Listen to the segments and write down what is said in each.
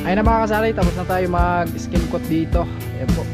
Ayun na mga kasari, tapos na tayo mag-skim coat dito. Ayan po.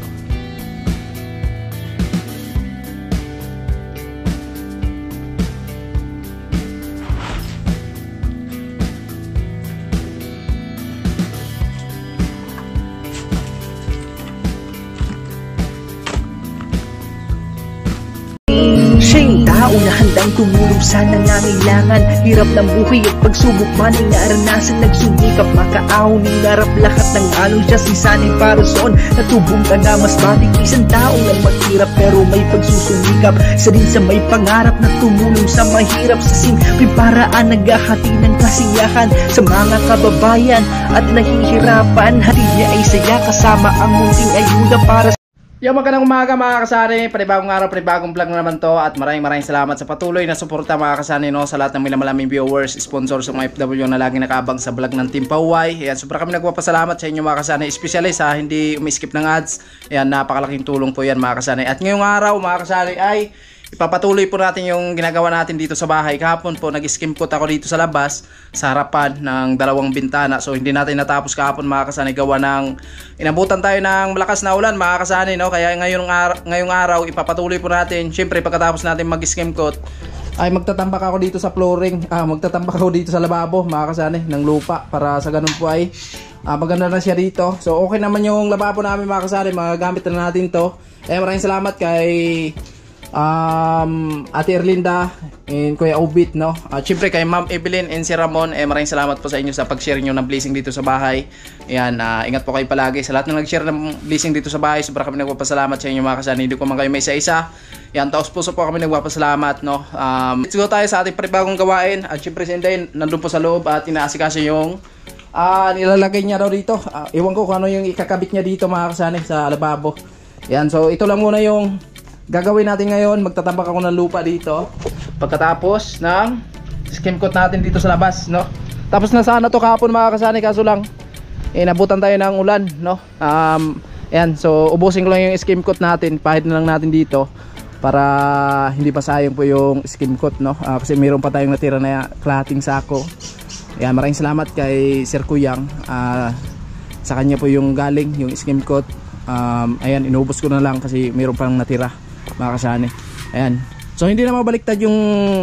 Siya'y tao na handang tumulong sa nangangailangan. Hirap ng buhay at pagsubok man ay naranasan. Nagsumikap makaahon, hinarap lahat ng alon. Siya si sanay para soon, natubong ka na mas matik. Isang taong lang maghirap pero may pagsusumikap. Isa din sa may pangarap na tumulong sa mahirap. Sa simpleng paraan naghahati ng kasiyahan sa mga kababayan at nahihirapan. Hati niya ay saya kasama ang munting ayuda para sa Yung magandang umaga mga kasari, panibagong araw, panibagong vlog na naman to. At maraming salamat sa patuloy na suporta mga kasari, no, sa lahat ng malaming viewers, sponsors, mga FW na lagi nakaabang sa vlog ng Team Pauway. Ayan, sobra kami nagpapasalamat sa inyo mga kasari, especially sa hindi umiskip ng ads. Ayan, napakalaking tulong po yan mga kasari. At ngayong araw mga kasari ay ipapatuloy po natin yung ginagawa natin dito sa bahay. Kahapon po nag-skim coat ako dito sa labas sa harapan ng dalawang bintana. So hindi natin natapos kahapon mga kasani, gawa ng inabutan tayo ng malakas na ulan mga kasani, no? Kaya ngayong araw ipapatuloy po natin. Syempre pagkatapos natin mag-skim coat ay magtatambak ako dito sa flooring, magtatambak ako dito sa lababo mga kasani ng lupa para sa ganun po ay maganda na siya dito. So okay naman yung lababo namin mga kasani, magagamit na natin to. Maraming salamat kay Ate Erlinda and Kuya Obit, no? Siyempre kay Ma'am Evelyn and si Ramon, maraming salamat po sa inyo sa pag-share nyo ng blessing dito sa bahay. Ayan, ingat po kayo palagi sa lahat ng nag-share ng blessing dito sa bahay. Sobra kami nagpapasalamat sa inyo mga kasani. Hindi ko man kayo may isa-isa. Ayan, taos puso po kami nagpapasalamat, no? Let's go tayo sa ating panibagong gawain. At siyempre si Inday nandun po sa loob at inaasikaso yung nilalagay niya daw dito. Iwan ko kung ano yung ikakabit niya dito mga kasani sa lababo. Ayan, so ito lang muna yung gagawin natin ngayon. Magtatambak ako ng lupa dito pagkatapos ng skim coat natin dito sa labas, no? Tapos na sana to kahapon mga kasani, kaso lang nabutan tayo ng ulan, no? Ayan, so ubusin ko lang yung skim coat natin, pahid na lang natin dito para hindi pa sayang po yung skim coat, no? Kasi mayroon pa tayong natira na kalahating sako. Ayan, maraming salamat kay Sir Kuyang, sa kanya po yung galing yung skim coat. Ayan, inubos ko na lang kasi mayroon pang natira mga kasani. Ayan, so hindi na mabaliktad yung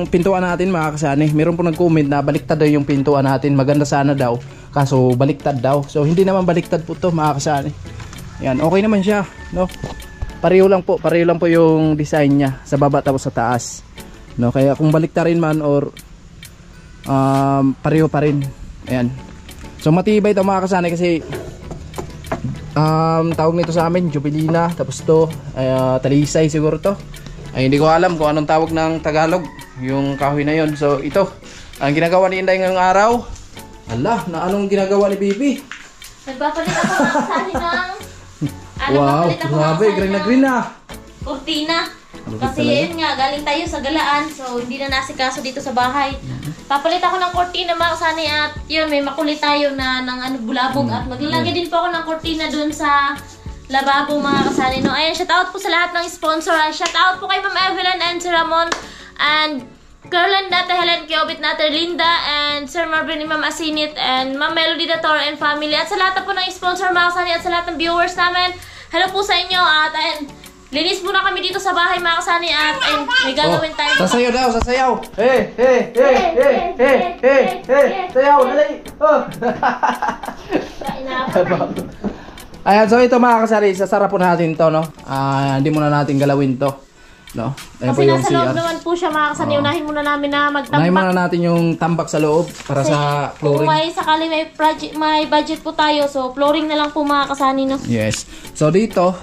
pintuan natin mga kasani. Meron po nag-comment na baliktad daw yung pintuan natin, maganda sana daw kaso baliktad daw. So hindi naman baliktad po to mga kasani. Ayan, okay naman siya, no? Pareho lang po yung design niya sa baba tapos sa taas, no? Kaya kung baliktarin man or pareho pa rin. Ayan, so matibay ito mga kasani kasi tawag nito sa amin Jubilina, tapos to Talisay siguro to. Ay hindi ko alam kung anong tawag ng Tagalog yung kahoy na yon. So ito ang ginagawa ni Inday ngayong araw. Ala, na anong ginagawa ni Bibi? Nagpapalit ako ng kasali ng wow, grabe, green na green na kurtina. Kasi yun nga, galing tayo sa galaan, so hindi na nasikaso dito sa bahay. Papalit ako ng kurtina mga kasani at yun, may makulit tayo na ng bulabog at maglalagay din po ako ng kurtina dun sa lababo mga kasani, no? Ayan, shout out po sa lahat ng sponsor. Shout out po kay Ma'am Evelyn and Sir Ramon and Caroline Data, Helen Kiobit, Nata Linda and Sir Marvin ni Ma'am Asinit and Ma'am Melody Dator and family at sa lahat po ng sponsor mga kasani at sa lahat ng viewers namin. Hello po sa inyo at ayan, linis muna kami dito sa bahay mga kasani at may gagawin tayo. Sasayaw daw, sasayaw. Hey, hey, hey, hey, hey, hey, hey. Sayaw, dali. Ayan, so ito mga kasari, sasara po natin to, no? Hindi muna natin galawin to, no? Ayan kasi nasa loob naman po siya mga kasani. Unahin muna namin na magtambak. Unahin muna natin yung tambak sa loob para kasi sa flooring. Kung may sakali may budget po tayo, so flooring na lang po mga kasani, no? Yes. So dito,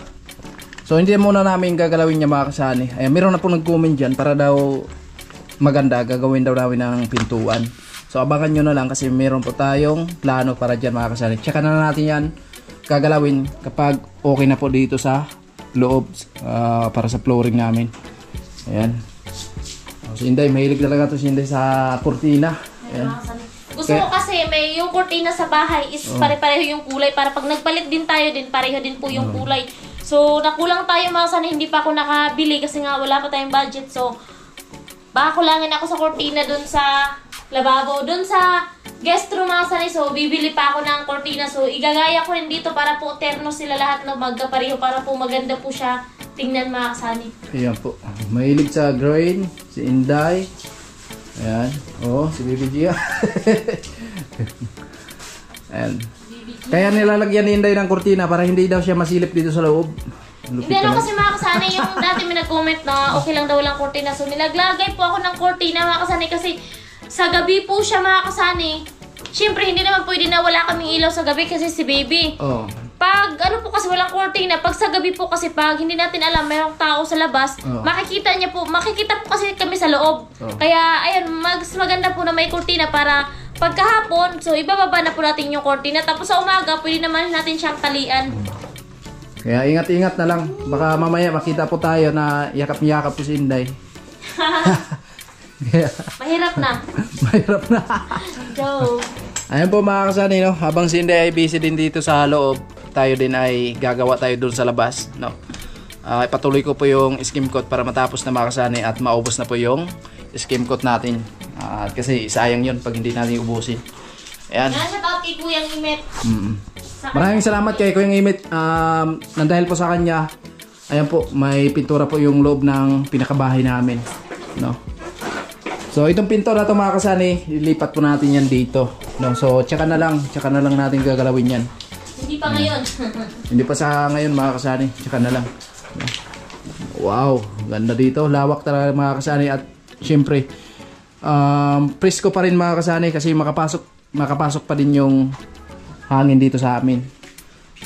so hindi muna namin gagalawin niya mga kasani. Ayan, meron na po nag-comment dyan para daw maganda, gagawin daw namin ng pintuan. So abangan nyo na lang kasi meron po tayong plano para dyan mga kasani. Tsaka na natin yan gagalawin kapag okay na po dito sa loob para sa flooring namin. Ayan. So Inday, mahilig talaga to si Inday sa kurtina. Ayan. Gusto ko kasi may yung kurtina sa bahay is pare-pareho yung kulay para pag nagpalit din tayo din pareho din po yung kulay. So nakulang tayo mga kasani, hindi pa ako nakabili kasi nga wala pa tayong budget. So baka kulangin ako sa kurtina dun sa lababo. Doon sa guest room mga kasani, so bibili pa ako ng cortina. So igagaya ko rin dito para po terno sila lahat na magkapareho para po maganda po siya tingnan mga kasani. Ayan po. Mahilig sa green, si Inday. Ayan. Oo, si Baby Gia. Ayan. Kaya nilalagyan ni Inday ng kurtina para hindi daw siya masilip dito sa loob. Hindi ano kasi mga kasani, yung dati may nag-comment na okay lang daw walang kurtina. So nilaglagay po ako ng kurtina mga kasani kasi sa gabi po siya mga kasani. Siyempre hindi naman pwede na wala kaming ilaw sa gabi kasi si baby. Oh. Pag ano po kasi walang kurtina, pag sa gabi po kasi pag hindi natin alam mayroong tao sa labas, makikita po kasi kami sa loob. Kaya ayun, mas maganda po na may kurtina para pagkahapon, so ibababa na po natin yung kurtina. Tapos sa umaga, pwede naman natin siyang talian. Kaya ingat-ingat na lang. Baka mamaya makita po tayo na yakap-yakap po si Inday. Mahirap na. Mahirap na. Joke. Ayan po mga kasani, no? Habang si Inday ay busy din dito sa loob, tayo din ay gagawa tayo dun sa labas, no? Ipatuloy ko po yung skim coat para matapos na mga kasani at maubos na po yung skim coat natin. Kasi sayang yun pag hindi natin ubusin. Ayan. Shout out kay Kuyang Imet. Maraming salamat kay Kuyang Imet. Nandahil po sa kanya, ayan po, may pintura po yung loob ng pinakabahay namin, no? So itong pinto na ito mga kasani, lilipat po natin yan dito, no? So tsaka na lang natin gagalawin yan. Hindi pa ngayon. Hindi pa sa ngayon mga kasani, tsaka na lang. Wow, ganda dito, lawak talaga mga kasani. At syempre presko pa rin mga kasani kasi makapasok pa din yung hangin dito sa amin,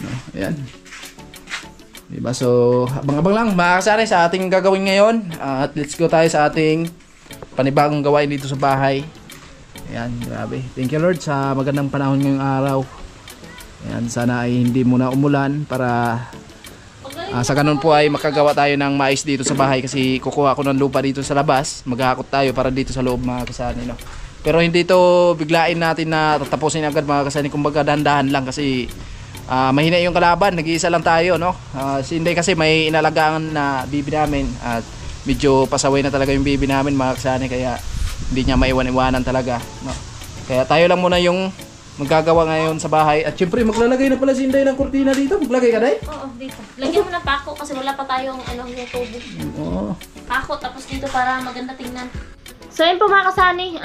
no? Ayan, diba? So abang-abang lang mga kasani sa ating gagawin ngayon. At let's go tayo sa ating panibagong gawain dito sa bahay. Ayan, grabe. Thank you Lord sa magandang panahon ngayong araw. Ayan, sana ay hindi muna umulan para sa ganun po ay makagawa tayo ng mais dito sa bahay kasi kukuha ko ng lupa dito sa labas. Maghahakot tayo para dito sa loob mga kasani, no? Pero hindi to biglain natin na tatapusin agad mga kasani. Kumbaga dahan-dahan lang kasi mahina yung kalaban. Nag-iisa lang tayo, no? Si Inday kasi may inalagaan na bibi namin at medyo pasaway na talaga yung baby namin mga kasani, kaya hindi niya maiwan-iwanan talaga, no? Kaya tayo lang muna yung magagawa ngayon sa bahay. At syempre maglalagay na pala si Inday ng kurtina dito. Maglagay ka, Day? Oo, dito. Lagyan mo ng pako kasi wala pa tayong yung tubo. Oo. Pako tapos dito para maganda tingnan. So yun po mga kasani,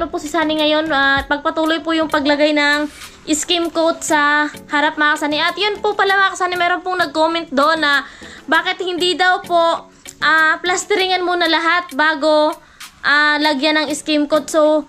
po si Sani ngayon, pagpatuloy po yung paglagay ng skim coat sa harap mga kasani. At yun po pala mga kasani, meron pong nag-comment doon na bakit hindi daw po plasteringan muna lahat bago lagyan ng skim coat. So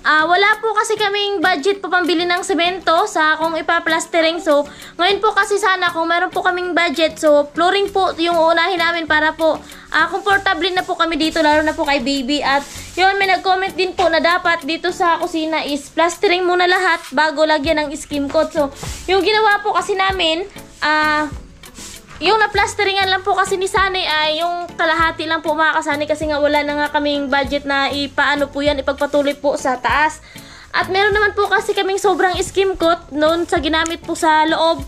wala po kasi kaming budget pa pambili ng semento sa kung ipa-plastering. So ngayon po kasi sana kung meron po kaming budget, so flooring po yung uunahin namin para po comfortable na po kami dito, lalo na po kay baby. At yun, may nag-comment din po na dapat dito sa kusina is plastering muna lahat bago lagyan ng skim coat. So yung ginawa po kasi namin, yung na-plasteringan lang po kasi ni Sani ay yung kalahati lang po mga kasani kasi nga wala na nga kaming budget na ipaano po yan, ipagpatuloy po sa taas. At meron naman po kasi kaming sobrang skim coat noon sa ginamit po sa loob.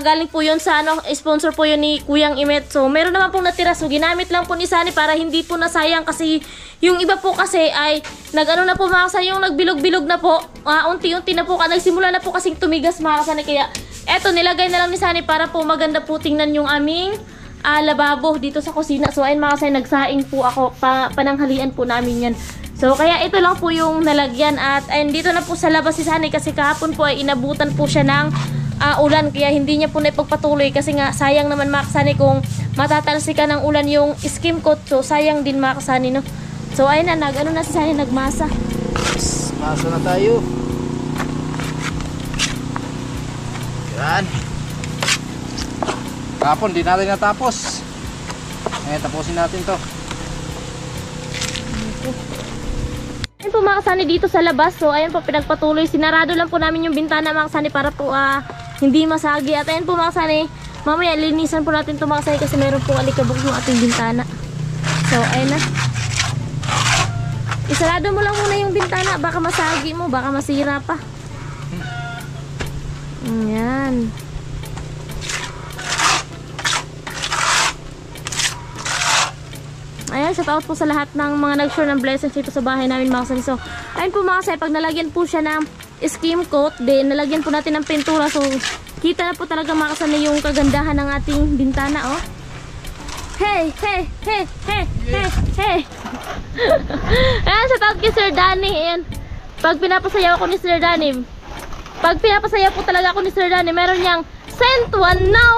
Galing po yun sa sponsor po yun ni Kuyang Imet. So meron naman pong natira, so ginamit lang po ni Sani para hindi po nasayang kasi yung iba po kasi ay nag-ano na po mga kasani, yung nagbilog-bilog na po, unti-unti na po, nagsimula na po kasing tumigas mga kasani. Kaya eto, nilagay na lang ni Sani para po maganda po tingnan yung aming lababo dito sa kusina. So ayun mga kasani, nagsaing po ako, pananghalian po namin yan. So kaya ito lang po yung nalagyan. At ayun, dito na po sa labas si Sani kasi kahapon po ay inabutan po siya ng ulan, kaya hindi niya po na ipagpatuloy kasi nga sayang naman mga kasani kung matatalsikan ng ulan yung skim coat. So sayang din mga kasani, no? So ayun na, nag-ano na si Sani, nagmasa. Yes, masa na tayo. Yan. Kapon, di natin natapos. Tapusin natin to. Ayun po mga kasani dito sa labas. So ayun po, pinagpatuloy. Sinarado lang po namin yung bintana mga kasani para po hindi masagi. At ayun po mga kasani, mamaya linisan po natin ito mga kasani kasi meron pong alikabok yung ating bintana. So ayun na. Isarado mo lang muna yung bintana, baka masagi mo, baka masira pa. Ayan. Ayan Ayan, shout out po sa lahat ng mga nag-share ng blessings dito sa bahay namin mga kasani. So, ayun po mga kasani, pag nalagyan po siya ng skim coat, then nalagyan po natin ng pintura. So, kita na po talaga mga kasani yung kagandahan ng ating bintana, oh. Hey, hey, hey, hey, hey, hey. Ayan, shout out kay Sir Danny. Ayan, pag pinapasayaw ako ni Sir Danny, pag pinapasayaw po talaga ako ni Sir Danny, meron niyang sent one now.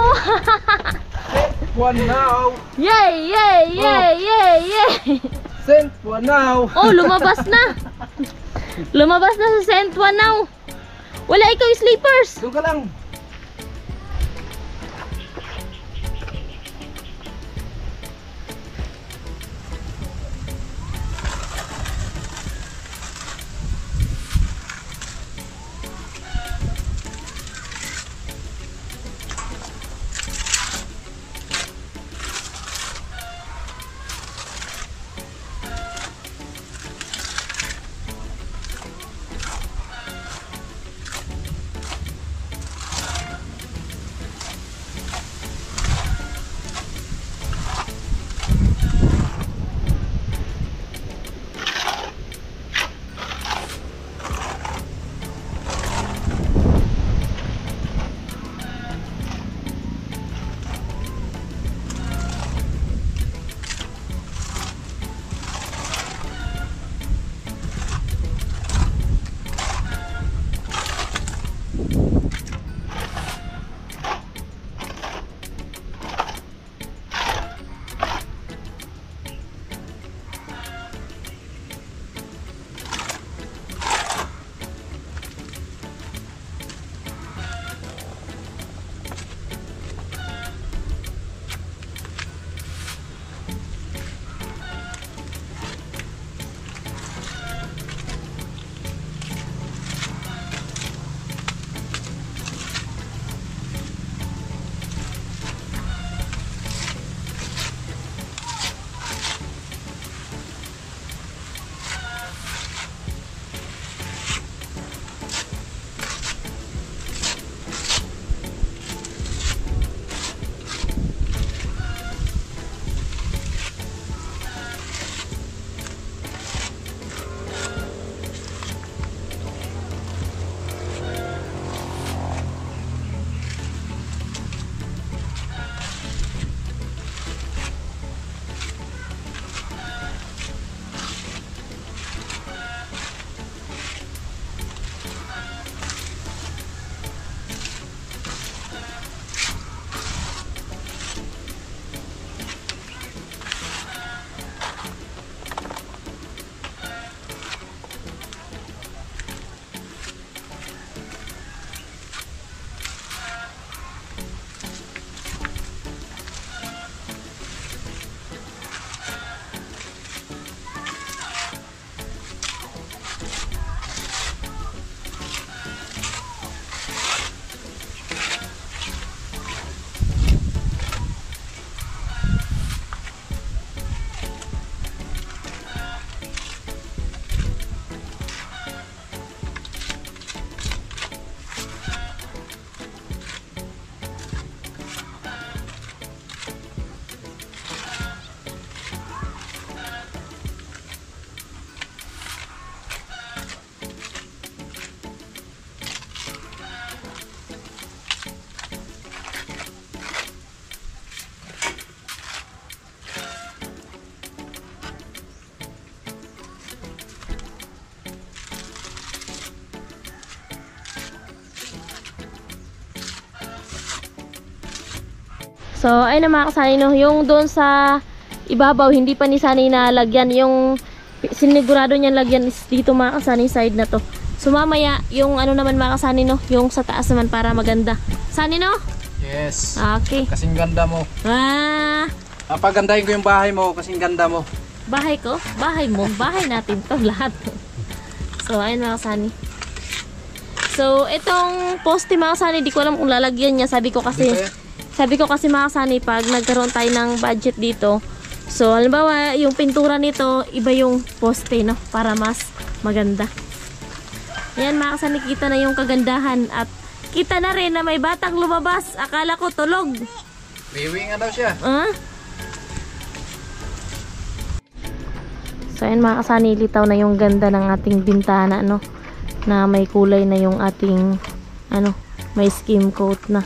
One now. Yay, yay, yay, yay, yay. Sent one now. Oh, lumabas na. Lumabas na sa sent one now. Wala ikaw yung sleepers. Doon ka lang. So, ayun na mga kasani, no? Yung doon sa ibabaw, hindi pa ni Sunny nalagyan. Yung sinigurado niya lagyan is dito mga kasani, side na to. So, mamaya, yung ano naman mga kasani, no? Yung sa taas naman para maganda. Sunny, no? Yes. Okay. Kasing ganda mo. Pagandahin ko yung bahay mo, kasing ganda mo. Bahay ko? Bahay mo? Bahay natin to lahat. So, ayun mga kasani. So, itong poste mga kasani, di ko alam kung lalagyan niya. Sabi ko kasi mga kasani, pag nagkaroon tayo ng budget dito, so halimbawa yung pintura nito, iba yung poste, no? Para mas maganda. Yan mga kasani, kita na yung kagandahan at kita na rin na may batang lumabas. Akala ko tulog. Wiwi nga daw siya. So ayun mga kasani, litaw na yung ganda ng ating bintana, no? Na may kulay na yung ating ano, may skim coat na.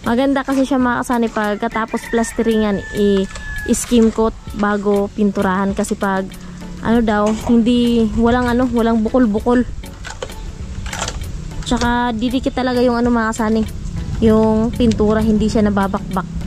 Maganda kasi siya mga kasani pagkatapos plasteringan i-skim coat bago pinturahan, kasi pag ano daw, hindi walang bukol-bukol. Tsaka didikit talaga yung ano mga kasani, yung pintura, hindi siya nababakbak.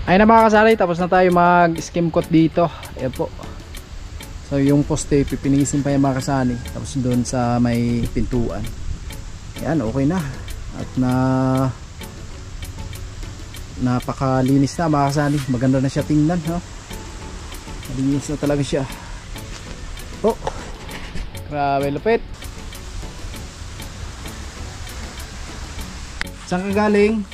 Ayun na mga kasali, tapos na tayo mag-skim coat dito. Ayan po. So yung poste, pipinisin pa yung mga kasani. Tapos doon sa may pintuan. Ayan, okay na. At napakalinis na mga kasani. Maganda na siya tingnan. No? Malinis na talaga siya. Oh, grabe lupit. Saan ka galing?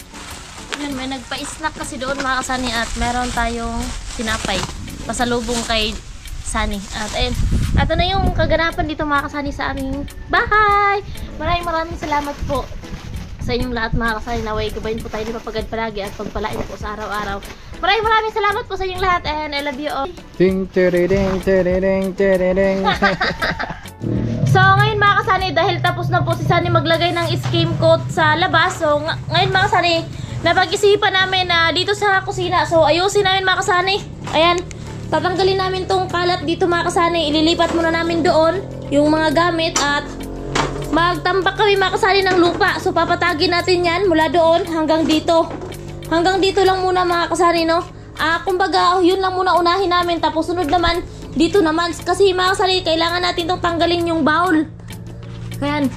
Yun, may nagpa-snack kasi doon mga kasani at meron tayong tinapay. Pasalubong kay Sani. At ayun, ito na yung kaganapan dito mga kasani sa aming bahay. Maraming salamat po sa inyong lahat mga kasani. Naway gabayin po tayo ni Papagad palagi at pagpalain po sa araw-araw. Maraming salamat po sa inyong lahat and I love you all. Ding tiriding tiriding tiriding. So ngayon mga kasani, dahil tapos na po si Sani maglagay ng skim coat sa labas. So ngayon mga kasani, napag-isipan namin na dito sa kusina. So ayusin namin mga kasani. Ayan, tatanggalin namin tong kalat dito mga kasani. Ililipat muna namin doon yung mga gamit at magtambak kami mga kasani ng lupa. So papatagin natin yan mula doon hanggang dito. Hanggang dito lang muna mga kasani, no? Kumbaga yun lang muna unahin namin. Tapos sunod naman dito naman. Kasi mga kasani, kailangan natin tong tanggalin yung bowl. Ayan,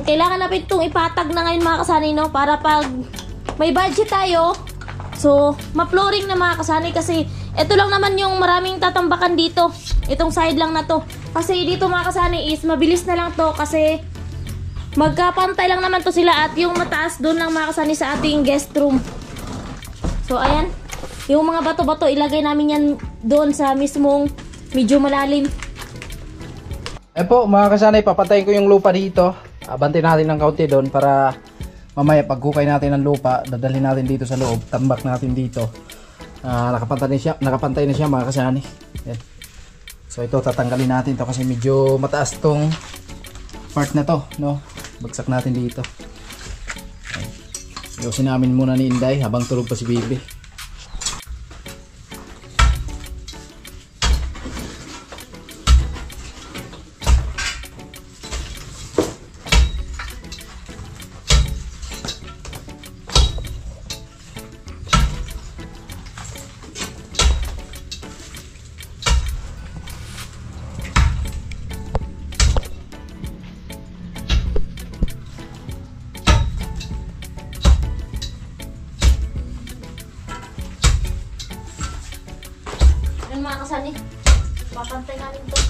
kailangan natin itong ipatag na ngayon mga kasani, no? Para pag may budget tayo, so ma-flooring na mga kasani. Kasi ito lang naman yung maraming tatambakan dito. Itong side lang na to. Kasi dito mga kasani is mabilis na lang to. Kasi magkapantay lang naman to sila. At yung mataas doon lang mga kasani sa ating guest room. So ayan, yung mga bato-bato ilagay namin yan doon sa mismong medyo malalim. Eh po mga kasani, papatayin ko yung lupa dito. Abantin natin ng kaunti doon para mamaya paghukay natin ng lupa, dadalhin natin dito sa loob, tambak natin dito. Nakapantay na siya mga kasani. Yan. So ito tatanggalin natin to kasi medyo mataas tong part na to, no? Bagsak natin dito. Ayusin namin muna ni Inday habang tulog pa si Bibi. Mga kasani, papantay namin to.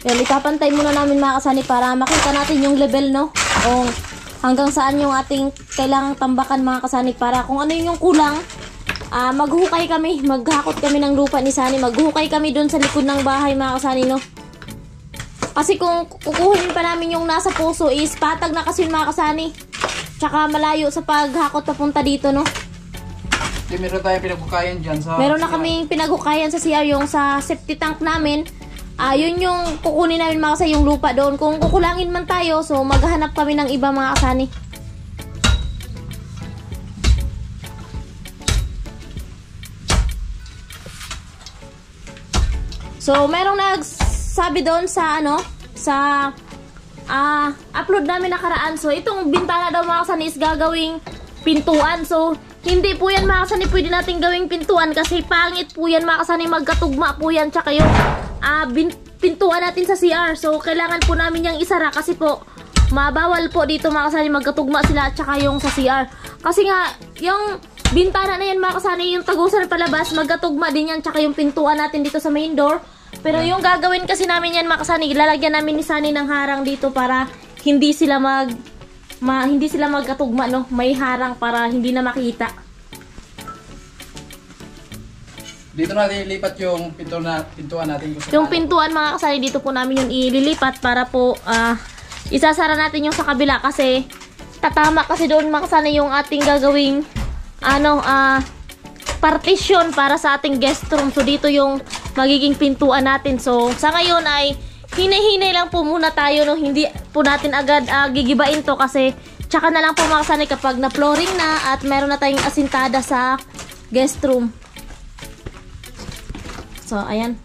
Yan, ipapantay muna namin mga kasani para makita natin yung level, no? O hanggang saan yung ating kailangang tambakan mga kasani, para kung ano yung kulang, maghukay kami, maghakot kami ng lupa ni Sani, maghukay kami doon sa likod ng bahay mga kasani, no? Kasi kung kukuhin pa namin yung nasa puso is patag na kasi mga kasani, tsaka malayo sa paghakot papunta dito, no? Meron tayong pinaghukayan dyan sa... Meron na kaming pinaghukayan sa CR, yung sa septic tank namin. Yun yung kukunin namin mga kasani, yung lupa doon. Kung kukulangin man tayo, so maghahanap kami ng iba mga kasani. So merong nagsabi doon sa sa upload namin nakaraan. So itong bintana daw mga kasani is gagawing pintuan. So hindi po yan mga kasani pwede natin gawing pintuan kasi pangit po yan mga kasani, magkatugma po yan. Tsaka yung pintuan natin sa CR. So kailangan po namin yung isara kasi po mabawal po dito mga kasani, magkatugma sila at tsaka yung sa CR. Kasi nga yung bintana na yan mga kasani, yung tagusan palabas, magkatugma din yan, tsaka yung pintuan natin dito sa main door. Pero yung gagawin kasi namin yan mga kasani, ilalagyan namin ni Sani ng harang dito para hindi sila hindi sila magkatugma, no? May harang para hindi na makita. Dito natin ilipat yung pintuan natin. Yung pintuan mga kasani, dito po namin yung ililipat para po isasara natin yung sa kabila kasi tatama kasi doon mga kasani yung ating gagawing partition para sa ating guest room. So dito yung magiging pintuan natin. So sa ngayon ay hinay-hinay lang po muna tayo, no? Hindi po natin agad gigibain to kasi tsaka na lang po mga kasanay kapag na-flooring na at meron na tayong asintada sa guest room. So, ayan.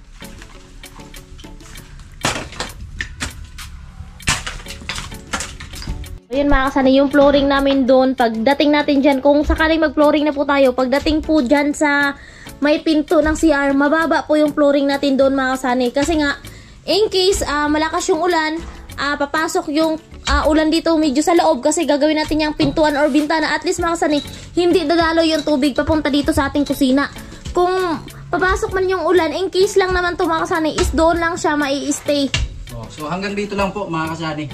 Ayan mga kasanay, yung flooring namin doon, pagdating natin dyan, kung sakaling mag-flooring na po tayo, pagdating po dyan sa may pinto ng CR, mababa po yung flooring natin doon mga kasanay. Kasi nga, in case malakas yung ulan, papasok yung ulan dito medyo sa loob kasi gagawin natin yung pintuan or bintana. At least mga kasanay, hindi dadalo yung tubig papunta dito sa ating kusina. Kung papasok man yung ulan, in case lang naman to mga kasanay, is doon lang siya mai-stay. So hanggang dito lang po mga kasanay.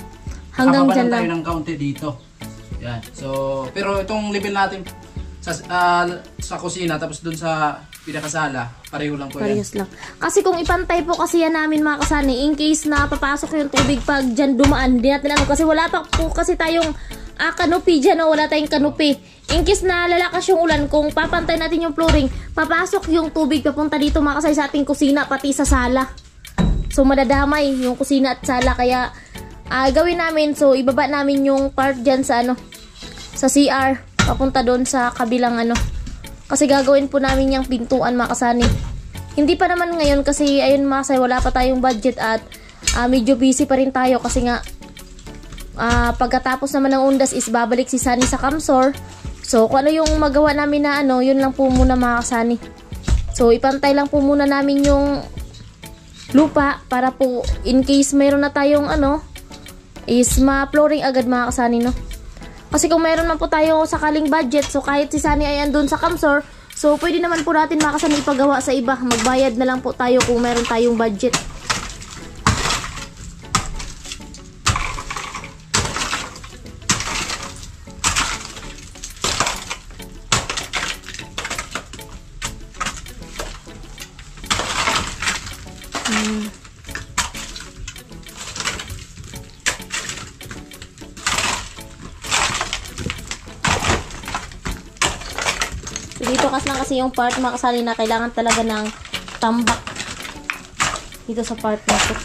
Hanggang dyan tayo lang. ng kaunti dito. Yan. So, pero itong level natin sa kusina tapos dun sa pinakasala, pareho lang po yan. Parehas lang. Kasi kung ipantay po kasi yan namin mga kasanay, in case na papasok yung tubig pag dyan dumaan, di natin ano. Kasi wala pa po kasi tayong kanopi dyan, o wala tayong kanopi. In case na lalakas yung ulan, kung papantay natin yung flooring, papasok yung tubig papunta dito mga kasanay sa ating kusina, pati sa sala. So, madadamay yung kusina at sala. Kaya, gawin namin, so ibaba namin yung part dyan sa sa CR papunta doon sa kabilang kasi gagawin po namin yung pintuan mga kasanay. Hindi pa naman ngayon kasi ayun mga kasanay, wala pa tayong budget at medyo busy pa rin tayo kasi nga pagkatapos naman ng undas is babalik si Sunny sa Kamsor. So kung ano yung magawa namin na yun lang po muna mga kasanay. So ipantay lang po muna namin yung lupa para po in case mayroon na tayong is ma-flooring agad mga kasanay, no? Kasi kung meron man po tayo sakaling budget, so kahit si Sunny ay andun sa Kamsor, so pwede naman po natin mga kasanay ipagawa sa iba. Magbayad na lang po tayo kung meron tayong budget. Dito kasi yung part mga kasanay na kailangan talaga ng tambak dito sa part na to.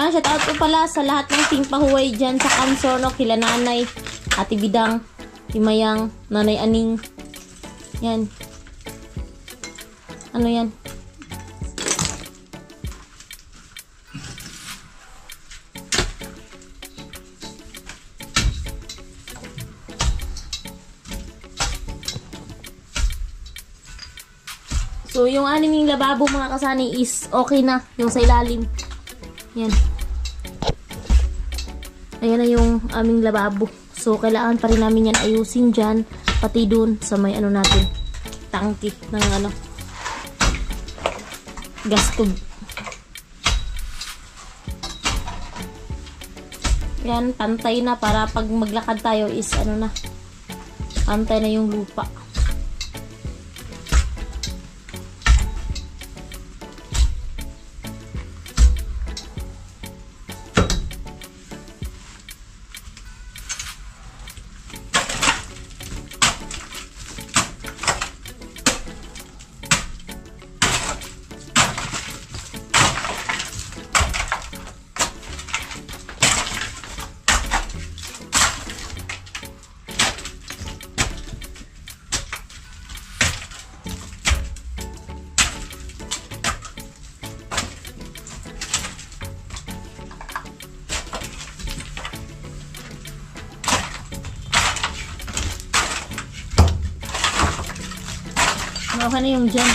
Shout out po pala sa lahat ng team pahuway dyan sa Kamsor, no? Kila Nanay, Ate Bidang, Timayang, Nanay Aning. Yan. Ano yan? So, yung aming lababo mga kasanay is okay na. Yung sa ilalim. Yan. Ayan na yung aming lababo. So, kailangan pa rin namin yan ayusin dyan. Pati dun sa may natin. Tangki ng gas tube. Yan, pantay na para pag maglakad tayo is pantay na yung lupa. Okay na yung dyan.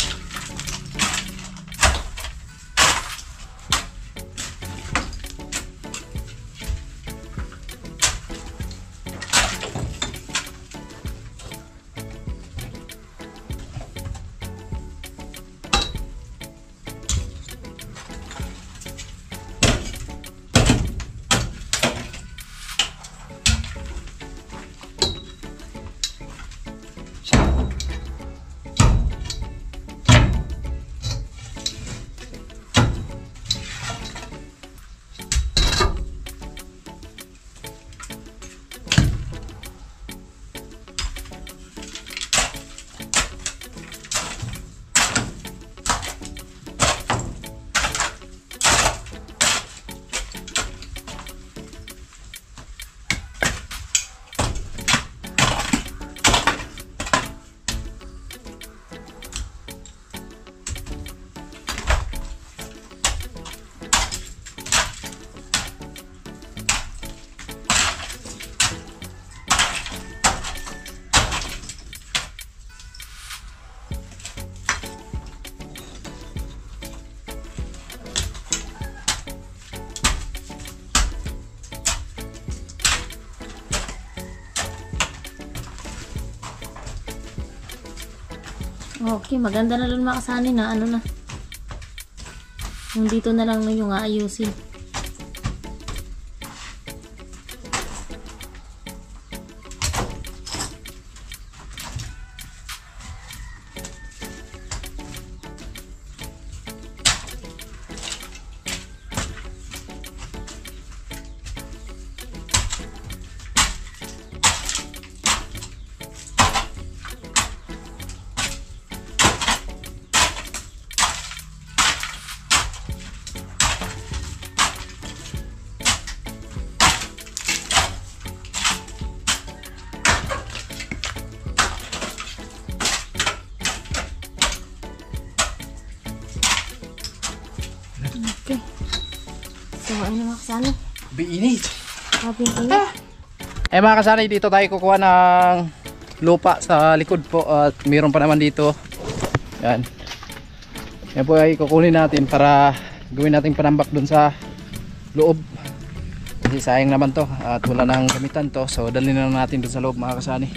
Okay, maganda na lang mga kasani na ano na. Yung dito na lang yung aayusin. Okay. So, ano mga kasani? Biinit. Sabi ko. Mga kasani, dito tayo kukuha ng lupa sa likod po at mayroon pa naman dito. Yan. Yan po ay kukunin natin para gawin nating panambak dun sa loob. Kasi sayang naman to at wala nang gamitan to. So dalhin na natin dun sa loob mga kasani.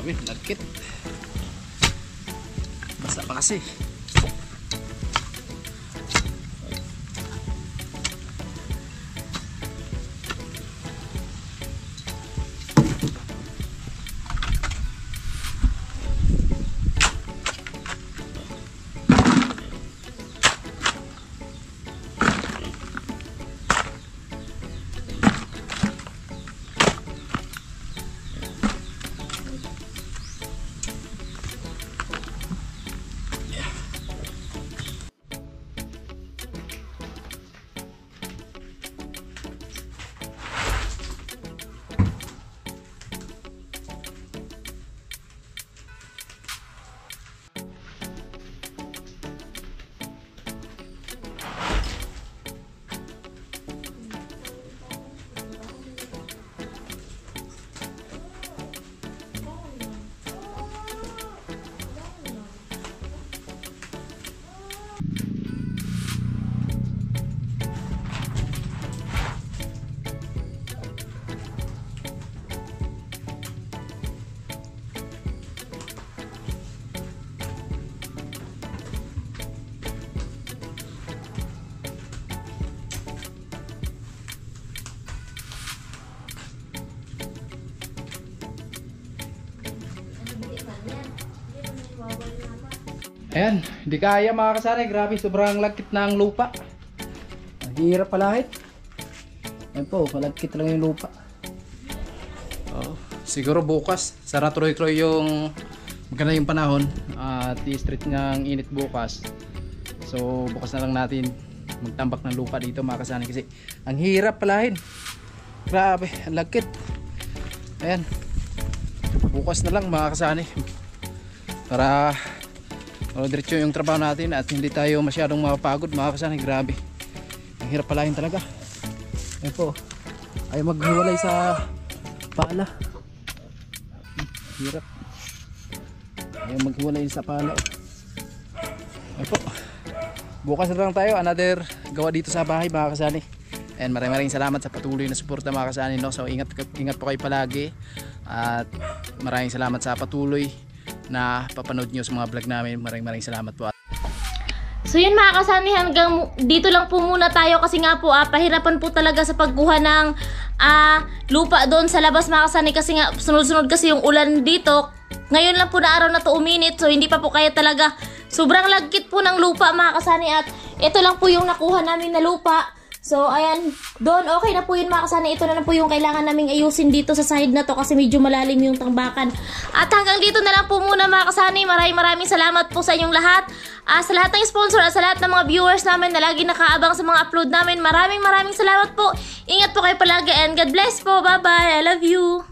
Nagkit. Basta pa kasi. Ayan, hindi kaya mga kasari. Grabe, sobrang lagkit na ang lupa. Hirap palahit. Ayan po, malagkit lang yung lupa. Siguro bukas, sara tuloy-tuloy yung maganda yung panahon at i-street ng init bukas. So bukas na lang natin magtambak ng lupa dito mga kasani kasi ang hirap palahin. Grabe, ang lagkit. Ayan, bukas na lang mga kasani para diretso yung trabaho natin at hindi tayo masyadong mapapagod mga kasani. Grabe, ang hirap palahin talaga. Ayan po, ayaw maghiwalay sa pala. Hirap, ayaw maghiwalay sa pala. Ayan po, bukas na lang tayo another gawa dito sa bahay mga kasani. And maraming salamat sa patuloy na suporta mga kasani, no? So ingat po kayo palagi at maraming salamat sa patuloy na papanood nyo sa mga vlog namin. Maraming salamat po. So yun mga kasani, hanggang dito lang po muna tayo kasi nga po pahirapan po talaga sa pagkuha ng lupa doon sa labas mga kasani kasi nga sunod-sunod kasi yung ulan dito. Ngayon lang po na araw na to uminit, so hindi pa po kaya talaga. Sobrang lagkit po ng lupa mga kasani at ito lang po yung nakuha namin na lupa. So ayan, doon okay na po yun mga kasani. Ito na lang po yung kailangan naming ayusin dito sa side na to kasi medyo malalim yung tambakan. At hanggang dito na lang po muna mga kasani. Maraming salamat po sa inyong lahat. Sa lahat ng sponsor at sa lahat ng mga viewers namin na lagi nakaabang sa mga upload namin. Maraming salamat po. Ingat po kayo palagi and God bless po. Bye bye. I love you.